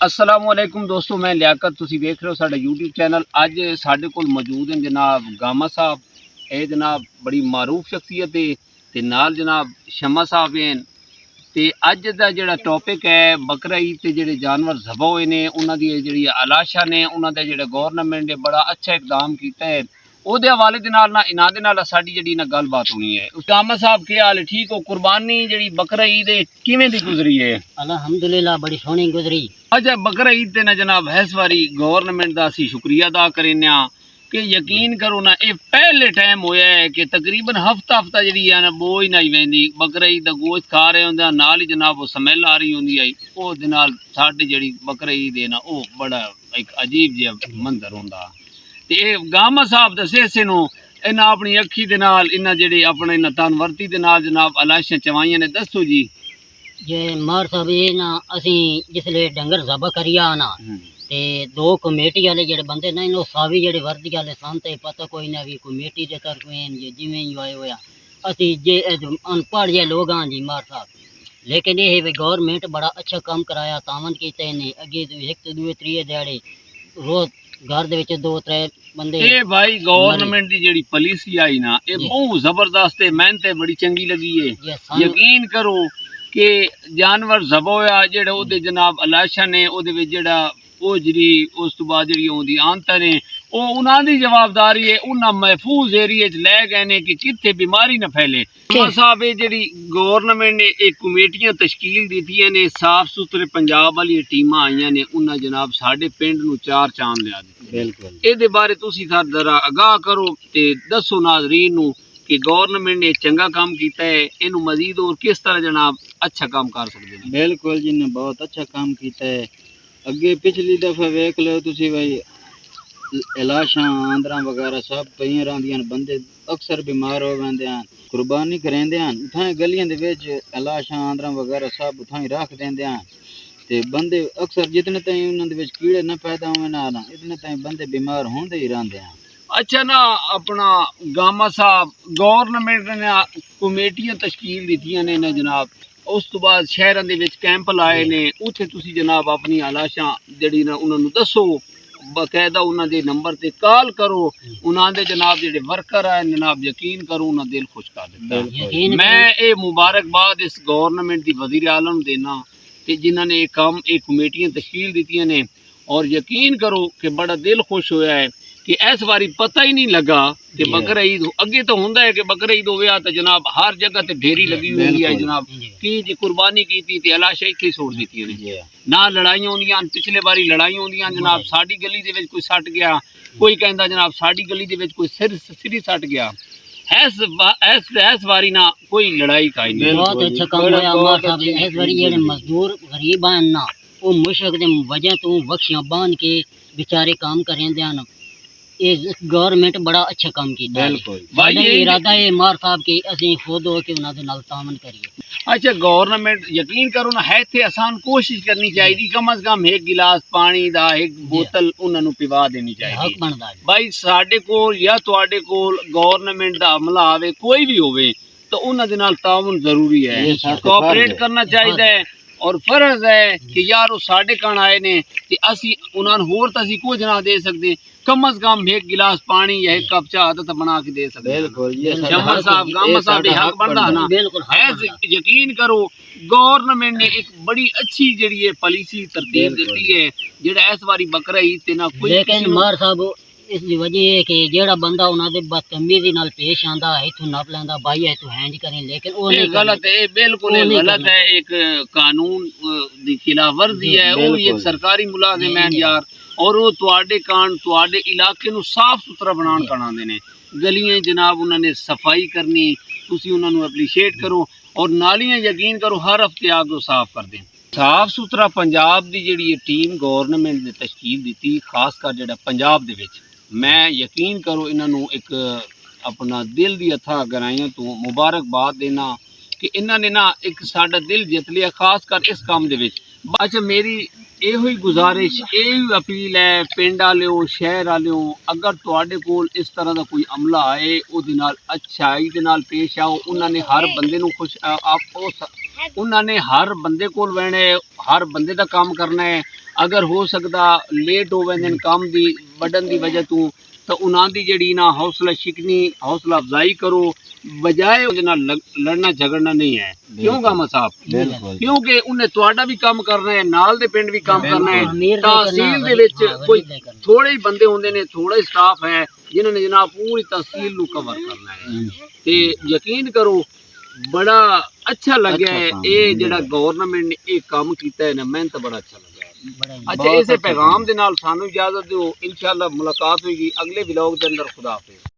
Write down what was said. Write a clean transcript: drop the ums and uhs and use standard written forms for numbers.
असलामुअलैकुम दोस्तों, मैं लियाकत तुसी देख रहे हो साडा यूट्यूब चैनल। अज साडे कोल मौजूद हैं जनाब गामा साहब। ये जनाब बड़ी मारूफ शख्सियत है ते नाल जनाब शमा साहब हैं। ते अज दा जेड़ा टॉपिक है बकरा ईद ते जेड़े जानवर ज़बह होए ने उन्हां दी जेड़ी आलाशा ने उन्हां दा जेड़ा गवर्नमेंट ने बड़ा अच्छा इकदाम कीता है। ओहदे हवाले दे नाल ना इना दे नाल साडी जेड़ी ना गलबात होनी है। गामा साहब क्या हाल है? ठीक हो? कुर्बानी जेड़ी बकरा ईद है किवें दी गुजरी है? अल्हम्दुलिल्लाह बड़ी सोहनी गुजरी। अच्छा, बकरा ईद ते ना जनाब इस बारी गवर्नमेंट का असी शुक्रिया अदा करें कि यकीन करो ना ये पहले टाइम होया है कि तकरीबन हफ्ता हफ्ता जी है ना बोझ नहीं वहदी। बकरा ईद का गोश्त खा रहे होंगे नाल ही जनाब वो स्मैल आ रही होंगी आई वो साड़ी जी बकरा ईद है ना वो बड़ा एक अजीब जिहा मंजर होंदा। ते गामा साहब दसे इनू इन्हें अपनी अखी दे नाल इन्हें जेडे अपने इन्हें तनवर्ती दे नाल जनाब अलाशां चवाइयां ने। दसो जी। जे मार साहब ये ना असी जिसले डंगर ज़बह करिया ना ते दो कमेटी वाले जेडे बंदे ना इन्हों सावी जेडे वर्दी वाले सन ते पता कोई ना भी कमेटी दे तरफें जे जिवें ही आए होया असी जे अनपढ़ जे लोग हाँ जी मार साहब। लेकिन ये है गवर्नमेंट बड़ा अच्छा काम कराया तावन कीते ने अगे एक दूए त्रीए दिहाड़े रोज घर दे विच दो त्रै बंदे। ए भाई गवर्नमेंट दी जेड़ी पॉलिसी आई ना ये बहुत जबरदस्त है, मैंने ते बड़ी चंगी लगी है। यकीन करो कि जानवर ज़बह होया जेड़ा ओदे जनाब अलाशा ने ओदे विच जेड़ा ओजरी उस तो बाद जेड़ी ओंदी आंता ने ओ उन्हां दी जवाबदारी है। उन्हां महफूज एरिया च लै गए ने कि किथे बीमारी न फैले। साहब ये जेड़ी गवर्नमेंट ने एक कमेटियां तश्कील दी ने साफ सुथरे पंजाब वाली टीमां आईयां ने उन्हां जनाब साडे पिंड नूं चार चांद लिया दित्ते। बिल्कुल इहदे बारे तुसीं जरा आगाह करो ते दसो नाज़रीन नूं कि गवर्नमेंट ने चंगा काम किया है, इनू मजीद और किस तरह जनाब अच्छा काम कर सकते हैं? बिल्कुल जी ने बहुत अच्छा काम किया है। अगे पिछली दफा वेख लो तुसी भाई इलाशा आंदरा वगैरह सब पई रहिंदियां बंदे अक्सर बीमार हो जांदे हैं कुर्बानी करेंदे हैं उठाए गलियां दे विच इलाशा आंदरा वगैरह सब उठाई रख देंदे हैं ते बंदे अक्सर जितने ताईं उन्हां दे विच कीड़े न पैदा होवे ना इतने ताईं बंदे बीमार होंदे ही रहंदे हैं। अच्छा ना अपना गामा साहब गवर्नमेंट ने कमेटियां तश्कील दित्तियां ने ना जनाब उस तो बाद शहरों के कैंप लाए ने उत्थे तुसी जनाब अपनी आलाशां जड़ी ना उन्होंने दसो बकायदा उन्होंने नंबर ते कॉल करो उन्होंने जनाब जेडे वर्कर है जनाब यकीन करो उन्होंने दिल खुश कर दिता। मैं ये मुबारकबाद इस गवर्नमेंट की वजीर आलम देना कि जिन्होंने एक काम एक कमेटियां तश्कील दित्तियां ने और यकीन करो कि बड़ा दिल खुश होया है कि इस बारी पता ही नहीं लगा कि बकरा ईद अगे तो होंदा है कि बकरा ईद होया तो जनाब हर जगह ते ढेरी लगी हुई है जनाब की जी कुर्बानी की थी अलाशा इत्थे छोड़ दी ना लड़ाइयां होंदियां। पिछले बारी लड़ाइयां होंदियां जनाब साडी गली दे विच कोई सट गया कोई कहंदा जनाब साडी गली दे विच कोई सिरी सट गया। इस बारी ना कोई लड़ाई काई नहीं। बहुत अच्छा काम होया अम्मा साहब। इस बारी जेडे मजदूर गरीब हैं ना वो मुशक दे वजह तो बख्शियां बांध के बेचारे काम करेंदे हैं। ये गवर्नमेंट बड़ा अच्छा काम किया। बिल्कुल इरादा है मार साहब के असीं खुद हो के उन्हां दे नाल तामन करिए। अच्छा गवर्नमेंट यकीन करो ना है थे आसान कोशिश करनी चाहिए कम अज कम एक गिलास पानी दा एक बोतल उन्हां नूं पिवा देनी चाहिए। भाई साडे कोल या तुहाडे कोल गवर्नमेंट दा अमला आवे कोई भी होवे तो उन्हां दे नाल ताउन जरूरी है, कोऑपरेट करना चाहिए और फर्ज है कि यार वो साढ़े कान आए ने ते असी उन्होंने होर तो असी कुछ ना दे सकते कम अज कम एक गिलास पानी या एक कप चाह तो बना के दे सकते। शमर साहब गामा साहब हक बनता है ना। यकीन करो गवर्नमेंट ने एक बड़ी अच्छी जी पॉलिसी तरतीब दी है जेड़ा इस बारी बकरा ईद ते ना कोई। लेकिन मार साहब इसकी वजह है कि जेड़ा बंदा उन्होंने बदतमीजी नाल पेश आंदा इथों नप लैंदा भाई इथों हैंज करें लेकिन वो नहीं गलत है, बिल्कुल गलत है। एक कानून दी खिलाफ वर्जी है। वो भी एक सरकारी मुलाजिम है यार और वो तुहाडे कान तुहाडे इलाके नूं साफ सुथरा बनाने करांदे ने गलियां जनाब उन्होंने सफाई करनी तुसी उन्होंने एप्रीशिएट करो और नालियां यकीन करो हर हफ्ते आगे साफ कर दें। साफ सुथरा पंजाब की जी टीम गवर्नमेंट ने तश्कील दी खासकर जो पंजाब दे विच मैं यकीन करो इन्हों एक अपना दिल दी अथा गहराइयों तो मुबारकबाद देना कि इन्होंने ना एक साडा दिल जित लिया खासकर इस काम दे विच। अच्छा मेरी यो ही गुजारिश यही अपील है पिंड वालों शहर वालों अगर तुहाडे कोल इस तरह का कोई अमला आए उहदे नाल अच्छाई दे नाल पेश आओ। उन्होंने हर बंदे नूं खुश आप ਉਹਨਾਂ ਨੇ ਹਰ ਬੰਦੇ ਕੋਲ ਬਹਿਣਾ ਹੈ, ਹਰ ਬੰਦੇ ਦਾ ਕੰਮ ਕਰਨਾ ਹੈ। ਅਗਰ ਹੋ ਸਕਦਾ ਲੇਟ ਹੋ ਵੈਂਦੇ ਕੰਮ ਦੀ ਵੱਡਣ ਦੀ ਵਜ੍ਹਾ ਤੋਂ ਤਾਂ ਉਹਨਾਂ ਦੀ ਜਿਹੜੀ ਨਾ ਹੌਸਲਾ ਸ਼ਿਕਨੀ ਹੌਸਲਾ ਅਫਜ਼ਾਈ ਕਰੋ, ਬਜਾਏ ਉਹਦੇ ਨਾਲ ਲੜਨਾ ਝਗੜਨਾ ਨਹੀਂ ਹੈ। ਕਿਉਂ ਗਾਮਾ ਸਾਹਿਬ? ਬਿਲਕੁਲ ਕਿਉਂਕਿ ਉਹਨੇ ਤੁਹਾਡਾ ਵੀ ਕੰਮ ਕਰਨਾ ਹੈ, ਨਾਲ ਦੇ ਪਿੰਡ ਵੀ ਕੰਮ ਕਰਨਾ ਹੈ। ਅਮੀਰ ਦਾ ਤਹਿਸੀਲ ਕਰਨਾ, ਦੇ ਵਿੱਚ ਹਾਂ, ਕੋਈ ਗਰੀਬ ਦਾ ਕਰਨਾ। ਥੋੜੇ ਹੀ ਬੰਦੇ ਹੁੰਦੇ ਨੇ, ਥੋੜਾ ਹੀ ਸਟਾਫ ਹੈ ਜਿਨ੍ਹਾਂ ਨੇ ਜਨਾਬ ਪੂਰੀ ਤਹਿਸੀਲ ਨੂੰ ਕਵਰ ਕਰਨਾ ਹੈ। ਤੇ ਯਕੀਨ ਕਰੋ ਬੜਾ ਅੱਛਾ ਲੱਗਿਆ ਹੈ ਇਹ ਜਿਹੜਾ ਗਵਰਨਮੈਂਟ ਨੇ ਇਹ ਕੰਮ ਕੀਤਾ ਹੈ ਨਾ, ਮਿਹਨਤ ਬੜਾ ਅੱਛਾ ਲੱਗਿਆ ਹੈ। ਬੜਾ ਹੀ ਅੱਛਾ, ਇਸੇ ਪੈਗਾਮ ਦੇ ਨਾਲ ਸਾਨੂੰ ਇਜਾਜ਼ਤ ਦਿਓ, ਇਨਸ਼ਾਅੱਲਾ ਮੁਲਾਕਾਤ ਹੋਏਗੀ ਅਗਲੇ ਵਲੌਗ ਦੇ ਅੰਦਰ। ਖੁਦਾ ਹਾਫਿਜ਼।